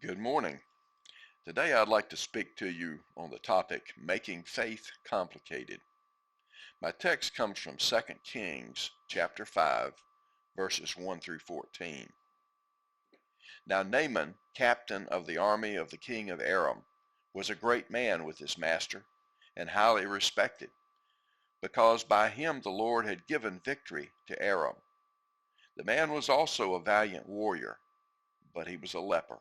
Good morning. Today I'd like to speak to you on the topic, Making Faith Complicated. My text comes from 2 Kings chapter 5, verses 1 through 14. Now Naaman, captain of the army of the king of Aram, was a great man with his master, and highly respected, because by him the Lord had given victory to Aram. The man was also a valiant warrior, but he was a leper.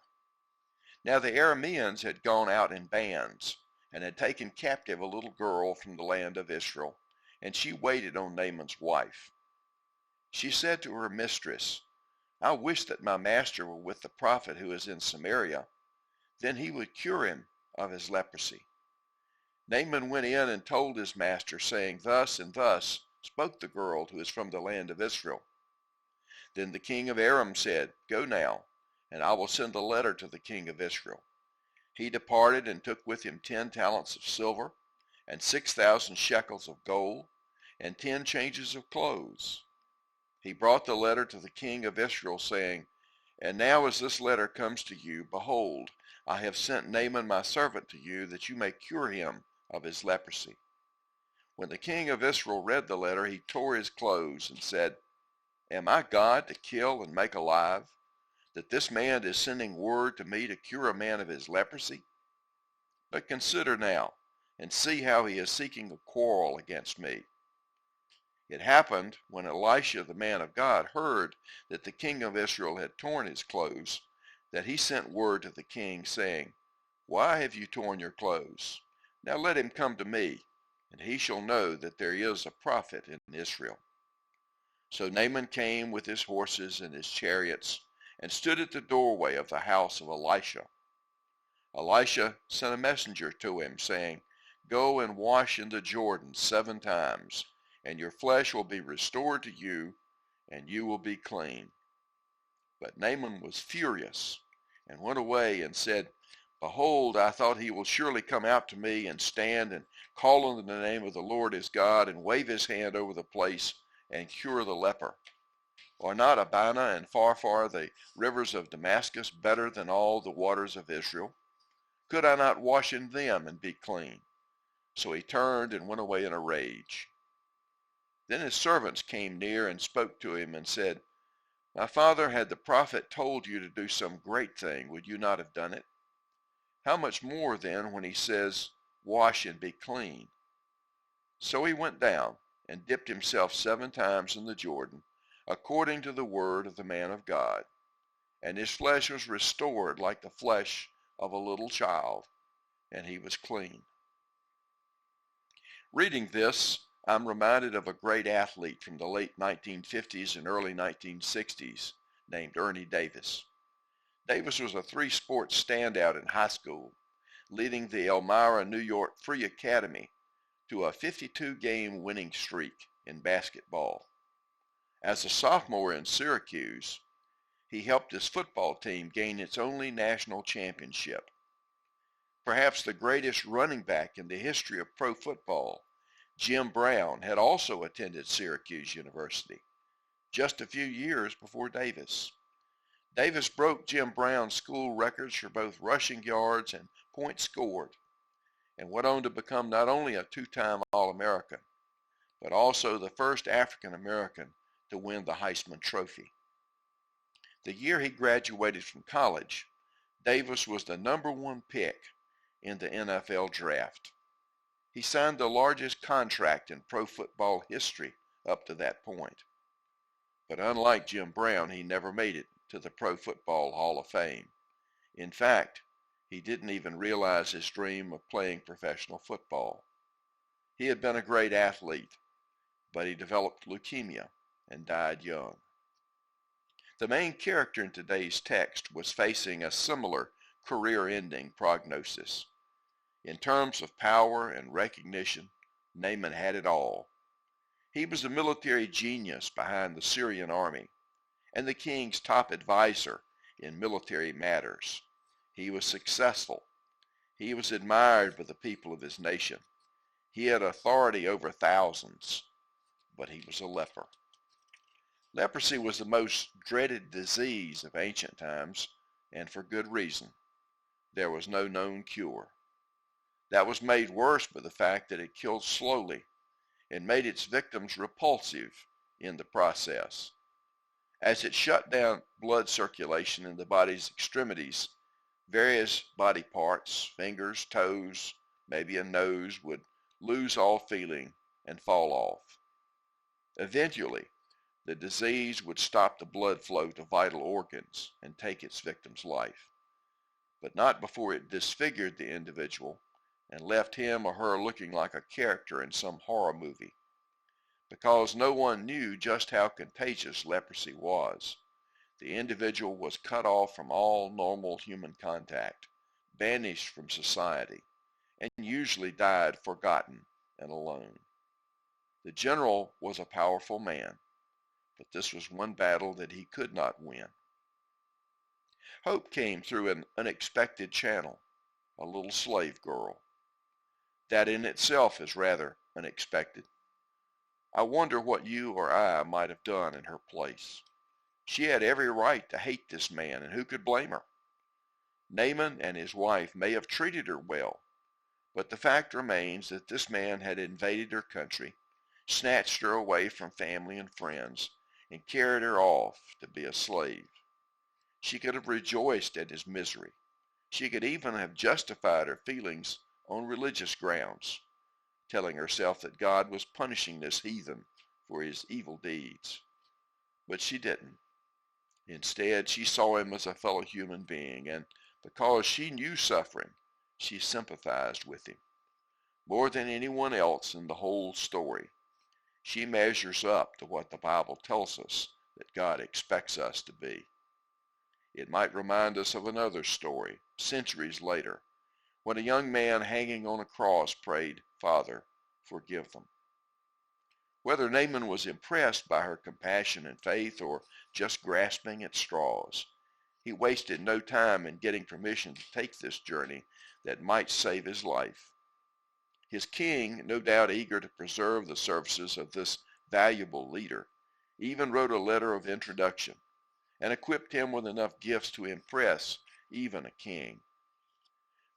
Now the Arameans had gone out in bands, and had taken captive a little girl from the land of Israel, and she waited on Naaman's wife. She said to her mistress, I wish that my master were with the prophet who is in Samaria, then he would cure him of his leprosy. Naaman went in and told his master, saying, Thus and thus spoke the girl who is from the land of Israel. Then the king of Aram said, Go now, and I will send a letter to the king of Israel. He departed and took with him 10 talents of silver, and 6,000 shekels of gold, and 10 changes of clothes. He brought the letter to the king of Israel, saying, And now as this letter comes to you, behold, I have sent Naaman my servant to you, that you may cure him of his leprosy. When the king of Israel read the letter, he tore his clothes and said, Am I God to kill and make alive, that this man is sending word to me to cure a man of his leprosy? But consider now, and see how he is seeking a quarrel against me. It happened, when Elisha the man of God heard that the king of Israel had torn his clothes, that he sent word to the king, saying, Why have you torn your clothes? Now let him come to me, and he shall know that there is a prophet in Israel. So Naaman came with his horses and his chariots, and stood at the doorway of the house of Elisha. Elisha sent a messenger to him, saying, Go and wash in the Jordan 7 times, and your flesh will be restored to you, and you will be clean. But Naaman was furious, and went away and said, Behold, I thought he will surely come out to me and stand and call on the name of the Lord his God, and wave his hand over the place and cure the leper. Are not Abana and Pharpar, the rivers of Damascus, better than all the waters of Israel? Could I not wash in them and be clean? So he turned and went away in a rage. Then his servants came near and spoke to him and said, My father, had the prophet told you to do some great thing, would you not have done it? How much more then when he says, Wash and be clean? So he went down and dipped himself 7 times in the Jordan, according to the word of the man of God, and his flesh was restored like the flesh of a little child, and he was clean. Reading this, I'm reminded of a great athlete from the late 1950s and early 1960s named Ernie Davis. Davis was a 3-sport standout in high school, leading the Elmira, New York Free Academy to a 52-game winning streak in basketball. As a sophomore in Syracuse, he helped his football team gain its only national championship. Perhaps the greatest running back in the history of pro football, Jim Brown, had also attended Syracuse University, just a few years before Davis. Davis broke Jim Brown's school records for both rushing yards and points scored, and went on to become not only a 2-time All-American, but also the first African American to win the Heisman Trophy. The year he graduated from college, Davis was the #1 pick in the NFL draft. He signed the largest contract in pro football history up to that point. But unlike Jim Brown, he never made it to the Pro Football Hall of Fame. In fact, he didn't even realize his dream of playing professional football. He had been a great athlete, but he developed leukemia and died young. The main character in today's text was facing a similar career-ending prognosis. In terms of power and recognition, Naaman had it all. He was the military genius behind the Syrian army, and the king's top advisor in military matters. He was successful. He was admired by the people of his nation. He had authority over thousands, but he was a leper. Leprosy was the most dreaded disease of ancient times, and for good reason. there was no known cure. That was made worse by the fact that it killed slowly and made its victims repulsive in the process. As it shut down blood circulation in the body's extremities, various body parts, fingers, toes, maybe a nose, would lose all feeling and fall off. Eventually, the disease would stop the blood flow to vital organs and take its victim's life, but not before it disfigured the individual and left him or her looking like a character in some horror movie. Because no one knew just how contagious leprosy was, the individual was cut off from all normal human contact, banished from society, and usually died forgotten and alone. The general was a powerful man, but this was one battle that he could not win. Hope came through an unexpected channel, a little slave girl. That in itself is rather unexpected. I wonder what you or I might have done in her place. She had every right to hate this man, and who could blame her? Naaman and his wife may have treated her well, but the fact remains that this man had invaded her country, snatched her away from family and friends, and carried her off to be a slave. She could have rejoiced at his misery. She could even have justified her feelings on religious grounds, telling herself that God was punishing this heathen for his evil deeds. But she didn't. Instead, she saw him as a fellow human being, and because she knew suffering, she sympathized with him. More than anyone else in the whole story, she measures up to what the Bible tells us that God expects us to be. It might remind us of another story, centuries later, when a young man hanging on a cross prayed, "Father, forgive them." Whether Naaman was impressed by her compassion and faith or just grasping at straws, he wasted no time in getting permission to take this journey that might save his life. His king, no doubt eager to preserve the services of this valuable leader, even wrote a letter of introduction and equipped him with enough gifts to impress even a king.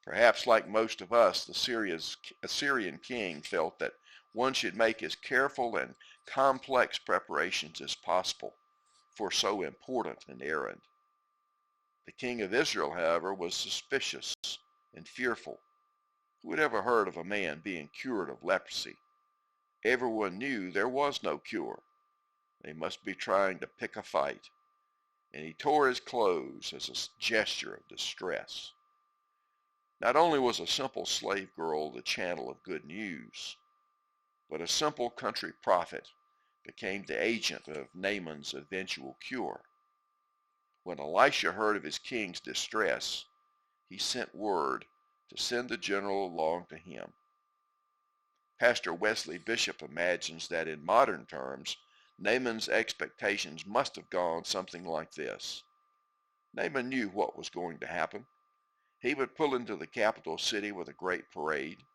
Perhaps like most of us, the Assyrian king felt that one should make as careful and complex preparations as possible for so important an errand. The king of Israel, however, was suspicious and fearful. Who had ever heard of a man being cured of leprosy? Everyone knew there was no cure. They must be trying to pick a fight. And he tore his clothes as a gesture of distress. Not only was a simple slave girl the channel of good news, but a simple country prophet became the agent of Naaman's eventual cure. When Elisha heard of his king's distress, he sent word to send the general along to him. Pastor Wesley Bishop imagines that in modern terms, Naaman's expectations must have gone something like this. Naaman knew what was going to happen. He would pull into the capital city with a great parade.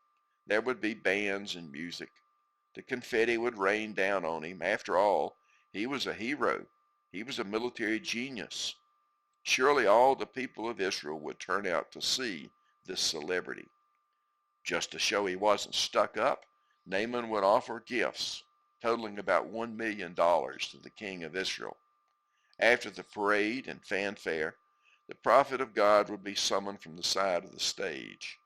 There would be bands and music. The confetti would rain down on him. After all, he was a hero. He was a military genius. Surely all the people of Israel would turn out to see this celebrity. Just to show he wasn't stuck up, Naaman would offer gifts totaling about $1 million to the king of Israel. After the parade and fanfare, the prophet of God would be summoned from the side of the stage.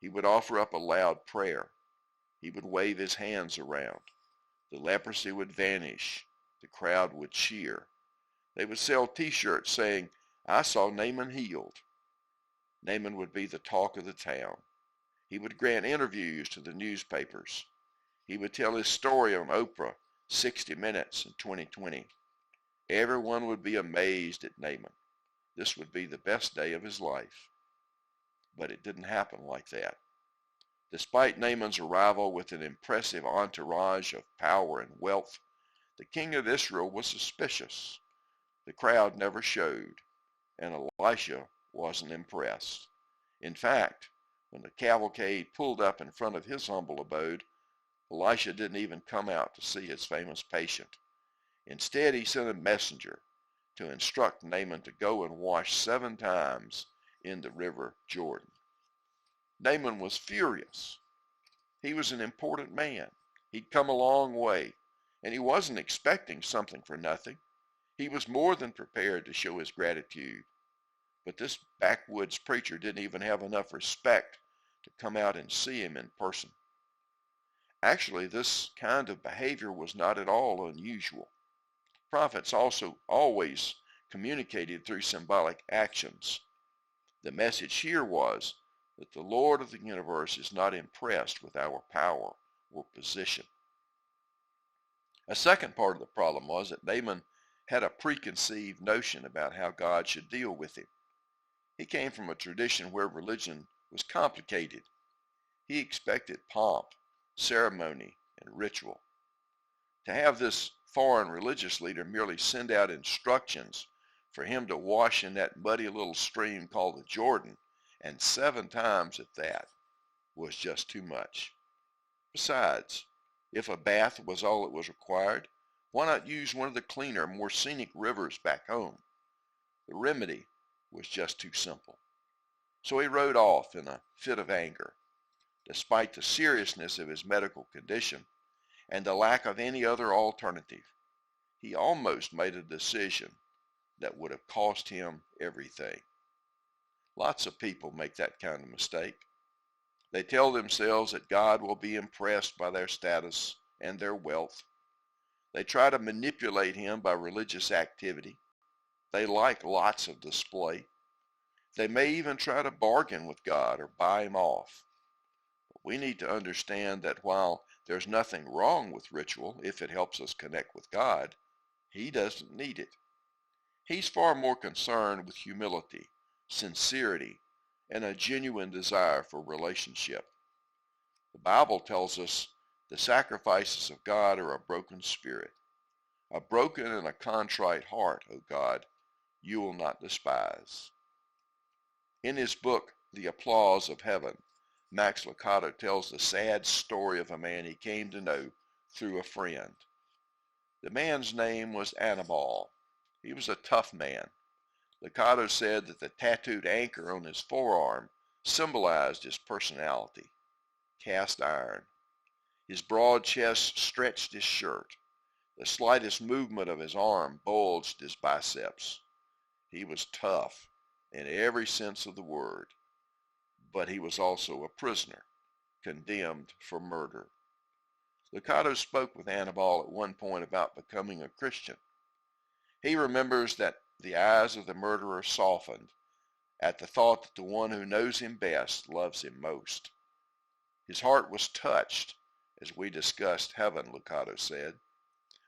He would offer up a loud prayer. He would wave his hands around. The leprosy would vanish. The crowd would cheer. They would sell t-shirts saying, "I saw Naaman healed." Naaman would be the talk of the town. He would grant interviews to the newspapers. He would tell his story on Oprah, 60 Minutes, in 2020. Everyone would be amazed at Naaman. This would be the best day of his life. But it didn't happen like that. Despite Naaman's arrival with an impressive entourage of power and wealth, the king of Israel was suspicious. The crowd never showed, and Elisha wasn't impressed. In fact, when the cavalcade pulled up in front of his humble abode, Elisha didn't even come out to see his famous patient. Instead, he sent a messenger to instruct Naaman to go and wash 7 times in the river Jordan. Naaman was furious. He was an important man. He'd come a long way, and he wasn't expecting something for nothing. He was more than prepared to show his gratitude. But this backwoods preacher didn't even have enough respect to come out and see him in person. Actually, this kind of behavior was not at all unusual. Prophets also always communicated through symbolic actions. The message here was that the Lord of the universe is not impressed with our power or position. A second part of the problem was that Naaman had a preconceived notion about how God should deal with him. He came from a tradition where religion was complicated. He expected pomp, ceremony, and ritual. To have this foreign religious leader merely send out instructions for him to wash in that muddy little stream called the Jordan, and 7 times at that, was just too much. Besides, if a bath was all that was required, why not use one of the cleaner, more scenic rivers back home? The remedy was just too simple. So he rode off in a fit of anger. Despite the seriousness of his medical condition and the lack of any other alternative, he almost made a decision that would have cost him everything. Lots of people make that kind of mistake. They tell themselves that God will be impressed by their status and their wealth. They try to manipulate him by religious activity. They like lots of display. They may even try to bargain with God or buy him off. But we need to understand that while there's nothing wrong with ritual if it helps us connect with God, he doesn't need it. He's far more concerned with humility, sincerity, and a genuine desire for relationship. The Bible tells us the sacrifices of God are a broken spirit. A broken and a contrite heart, O God, you will not despise. In his book, The Applause of Heaven, Max Lucado tells the sad story of a man he came to know through a friend. The man's name was Anibal. He was a tough man. Lucado said that the tattooed anchor on his forearm symbolized his personality. Cast iron. His broad chest stretched his shirt. The slightest movement of his arm bulged his biceps. He was tough in every sense of the word, but he was also a prisoner, condemned for murder. Lucado spoke with Anibal at one point about becoming a Christian. He remembers that the eyes of the murderer softened at the thought that the one who knows him best loves him most. His heart was touched as we discussed heaven, Lucado said.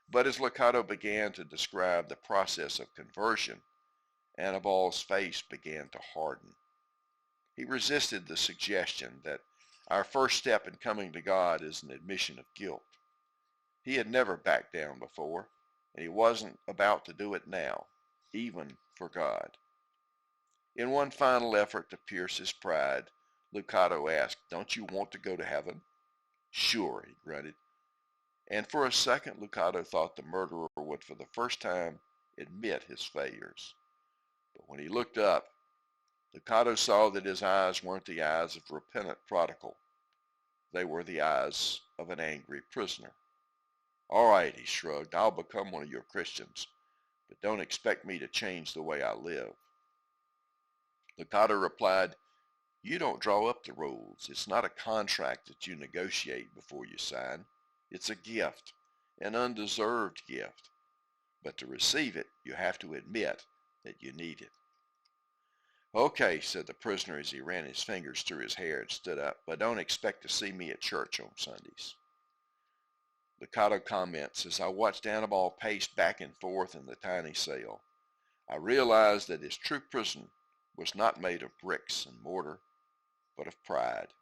But as Lucado began to describe the process of conversion, Anibal's face began to harden. He resisted the suggestion that our first step in coming to God is an admission of guilt. He had never backed down before, and he wasn't about to do it now, even for God. In one final effort to pierce his pride, Lucado asked, "Don't you want to go to heaven?" "Sure," he grunted. And for a second, Lucado thought the murderer would for the first time admit his failures. But when he looked up, Lucado saw that his eyes weren't the eyes of a repentant prodigal. They were the eyes of an angry prisoner. "All right," he shrugged, "I'll become one of your Christians, but don't expect me to change the way I live." Lucado replied, "You don't draw up the rules. It's not a contract that you negotiate before you sign. It's a gift, an undeserved gift. But to receive it, you have to admit that you need it." "Okay," said the prisoner as he ran his fingers through his hair and stood up, "but don't expect to see me at church on Sundays." Lucado comments, "As I watched Anibal pace back and forth in the tiny cell, I realized that his true prison was not made of bricks and mortar, but of pride.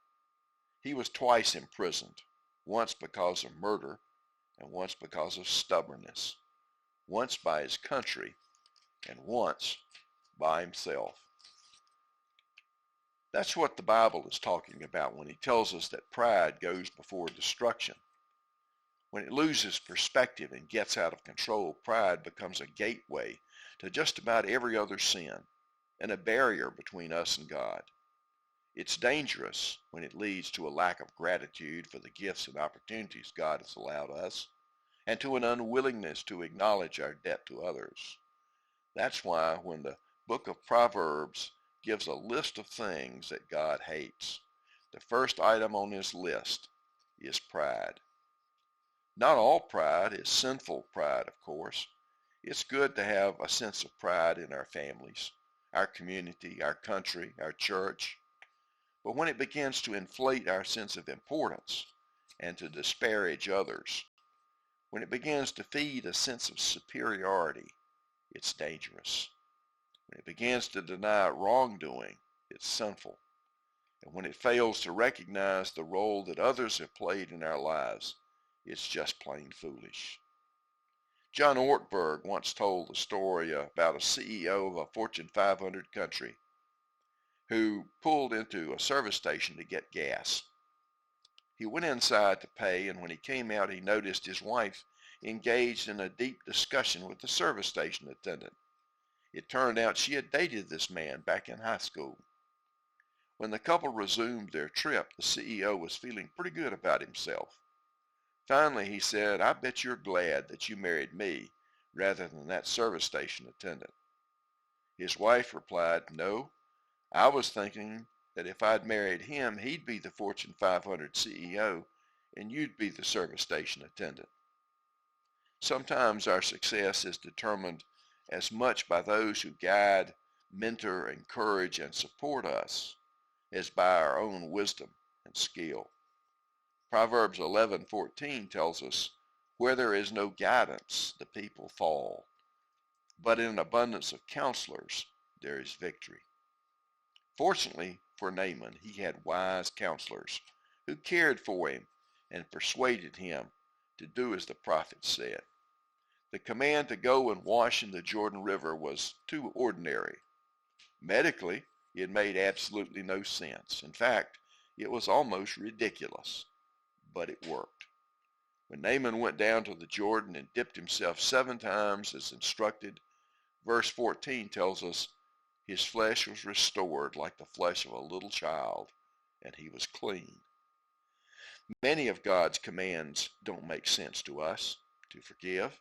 He was twice imprisoned, once because of murder and once because of stubbornness, once by his country and once by himself." That's what the Bible is talking about when he tells us that pride goes before destruction. When it loses perspective and gets out of control, pride becomes a gateway to just about every other sin, and a barrier between us and God. It's dangerous when it leads to a lack of gratitude for the gifts and opportunities God has allowed us, and to an unwillingness to acknowledge our debt to others. That's why when the book of Proverbs gives a list of things that God hates, the first item on his list is pride. Not all pride is sinful pride, of course. It's good to have a sense of pride in our families, our community, our country, our church. But when it begins to inflate our sense of importance and to disparage others, when it begins to feed a sense of superiority, it's dangerous. When it begins to deny wrongdoing, it's sinful. And when it fails to recognize the role that others have played in our lives, it's just plain foolish. John Ortberg once told the story about a CEO of a Fortune 500 country who pulled into a service station to get gas. He went inside to pay, and when he came out, he noticed his wife engaged in a deep discussion with the service station attendant. It turned out she had dated this man back in high school. When the couple resumed their trip, the CEO was feeling pretty good about himself. Finally, he said, "I bet you're glad that you married me rather than that service station attendant." His wife replied, "No, I was thinking that if I'd married him, he'd be the Fortune 500 CEO and you'd be the service station attendant." Sometimes our success is determined as much by those who guide, mentor, encourage, and support us as by our own wisdom and skill. Proverbs 11:14 tells us, "Where there is no guidance, the people fall, but in an abundance of counselors there is victory." Fortunately for Naaman, he had wise counselors who cared for him and persuaded him to do as the prophet said. The command to go and wash in the Jordan River was too ordinary. Medically, it made absolutely no sense. In fact, it was almost ridiculous, but it worked. When Naaman went down to the Jordan and dipped himself 7 times as instructed, verse 14 tells us his flesh was restored like the flesh of a little child, and he was clean. Many of God's commands don't make sense to us: to forgive,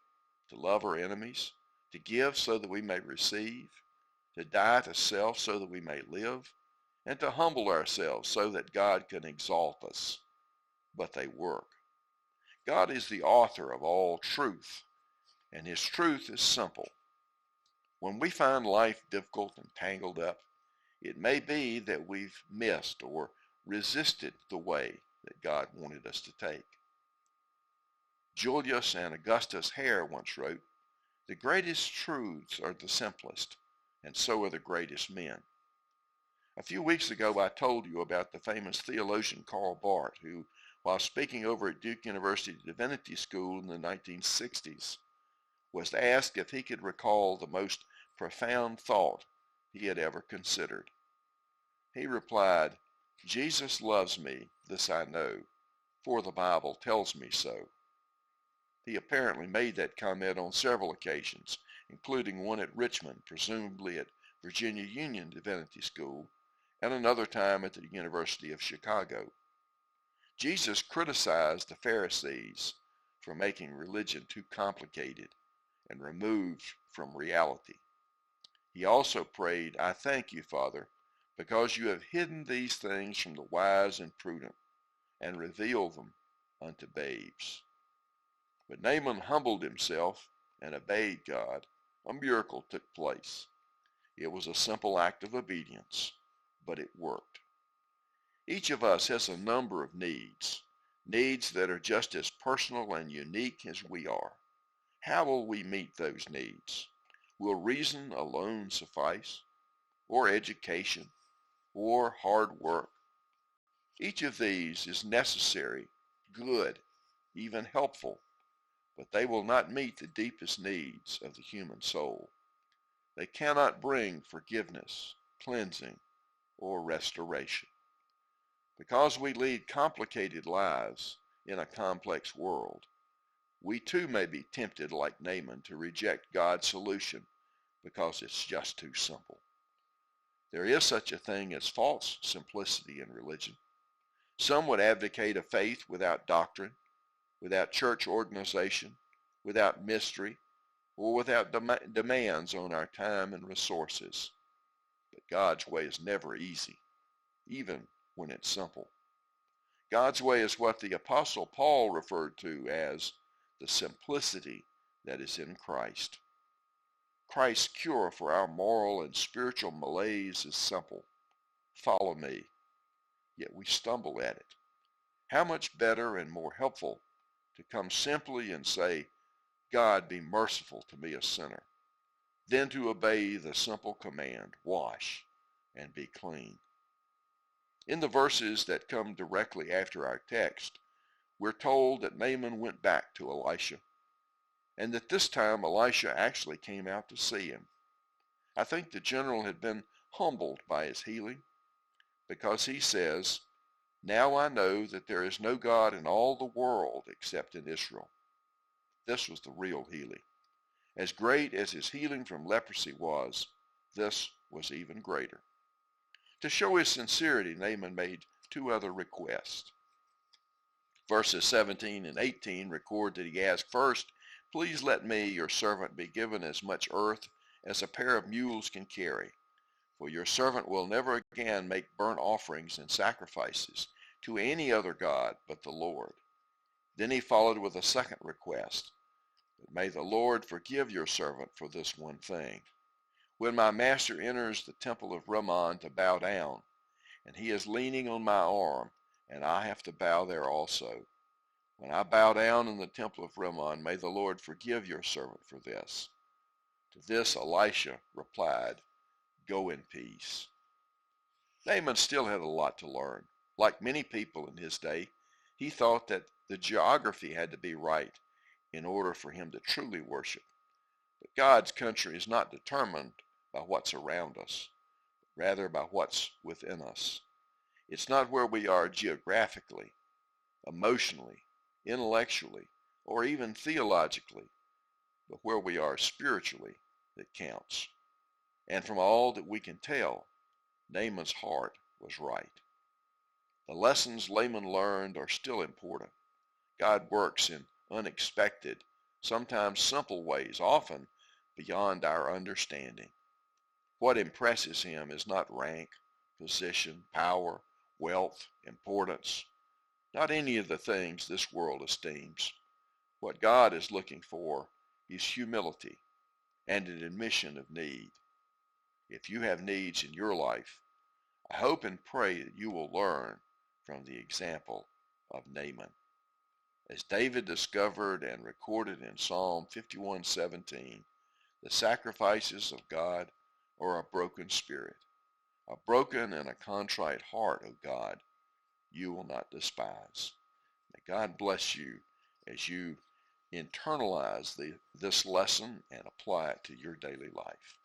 to love our enemies, to give so that we may receive, to die to self so that we may live, and to humble ourselves so that God can exalt us. But they work. God is the author of all truth, and his truth is simple. When we find life difficult and tangled up, it may be that we've missed or resisted the way that God wanted us to take. Julius and Augustus Hare once wrote, "The greatest truths are the simplest, and so are the greatest men." A few weeks ago, I told you about the famous theologian Karl Barth, who, while speaking over at Duke University Divinity School in the 1960s, was asked if he could recall the most profound thought he had ever considered. He replied, "Jesus loves me, this I know, for the Bible tells me so." He apparently made that comment on several occasions, including one at Richmond, presumably at Virginia Union Divinity School, and another time at the University of Chicago. Jesus criticized the Pharisees for making religion too complicated and removed from reality. He also prayed, "I thank you, Father, because you have hidden these things from the wise and prudent and revealed them unto babes." But Naaman humbled himself and obeyed God. A miracle took place. It was a simple act of obedience, but it worked. Each of us has a number of needs that are just as personal and unique as we are. How will we meet those needs? Will reason alone suffice? Or education? Or hard work? Each of these is necessary, good, even helpful, but they will not meet the deepest needs of the human soul. They cannot bring forgiveness, cleansing, or restoration. Because we lead complicated lives in a complex world, we too may be tempted like Naaman to reject God's solution because it's just too simple. There is such a thing as false simplicity in religion. Some would advocate a faith without doctrine, without church organization, without mystery, or without demands on our time and resources. But God's way is never easy, even when it's simple. God's way is what the Apostle Paul referred to as the simplicity that is in Christ. Christ's cure for our moral and spiritual malaise is simple. Follow me. Yet we stumble at it. How much better and more helpful to come simply and say, God, be merciful to me, a sinner, than to obey the simple command, wash and be clean. In the verses that come directly after our text, we're told that Naaman went back to Elisha, and that this time Elisha actually came out to see him. I think the general had been humbled by his healing, because he says, now I know that there is no God in all the world except in Israel. This was the real healing. As great as his healing from leprosy was, this was even greater. To show his sincerity, Naaman made two other requests. Verses 17 and 18 record that he asked, first, please let me, your servant, be given as much earth as a pair of mules can carry, for your servant will never again make burnt offerings and sacrifices to any other god but the Lord. Then he followed with a second request, that may the Lord forgive your servant for this one thing. When my master enters the temple of Rimmon to bow down, and he is leaning on my arm, and I have to bow there also. When I bow down in the temple of Rimmon, may the Lord forgive your servant for this. To this Elisha replied, go in peace. Naaman still had a lot to learn. Like many people in his day, he thought that the geography had to be right in order for him to truly worship. But God's country is not determined by what's around us, but rather by what's within us. It's not where we are geographically, emotionally, intellectually, or even theologically, but where we are spiritually that counts. And from all that we can tell, Naaman's heart was right. The lessons Naaman learned are still important. God works in unexpected, sometimes simple ways, often beyond our understanding. What impresses him is not rank, position, power, wealth, importance, not any of the things this world esteems. What God is looking for is humility and an admission of need. If you have needs in your life, I hope and pray that you will learn from the example of Naaman. As David discovered and recorded in Psalm 51:17, the sacrifices of God are a broken spirit. A broken and a contrite heart, O God, you will not despise. May God bless you as you internalize this lesson and apply it to your daily life.